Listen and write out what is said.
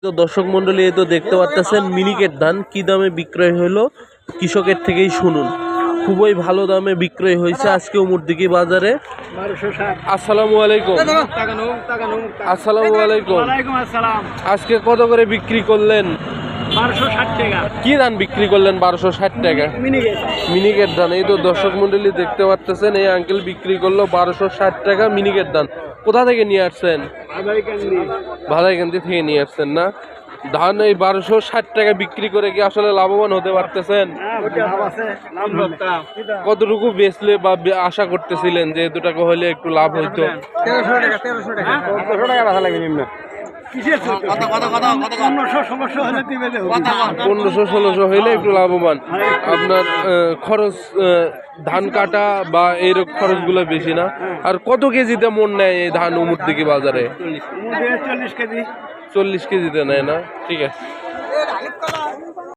তো দর্শক মন্ডলী এই তো দেখতে পাচ্ছেন মিনিকেট ধান কি দামে বিক্রয় হলো কৃষকের থেকেই শুনুন। খুবই ভালো দামে বিক্রয় হয়েছে আজকে উমরদিঘি বাজারে। আসসালামু আলাইকুম। আসসালামু আলাইকুম। আজকে কত করে বিক্রি করলেন? 1260 টাকা। কি ধান বিক্রি করলেন 1260 টাকা? মিনিকেট ধান। এই তো দর্শক মন্ডলী দেখতে পাচ্ছেন এই আঙ্কেল বিক্রি করলো 1260 টাকা মিনিকেট ধান। কোথা থেকে নিয়ে আসছেন? ভাদাইকান্দি থেকে নিয়ে আসছেন না? ধান এই 1260 টাকা বিক্রি করে কি আসলে লাভবান হতে পারতেছেন? কতটুকু বেচলে বা আশা করতেছিলেন যে 2 টাকা হলে একটু লাভ হইতো? 1500-1600 হইলে একটু লাভবান। আপনার খরচ ধান কাটা বা এইরকম খরচগুলো বেশি না? আর কত কেজিতে মন নেয় এই ধান উমরদিঘি বাজারে? 40 কেজিতে নেয় না? ঠিক আছে।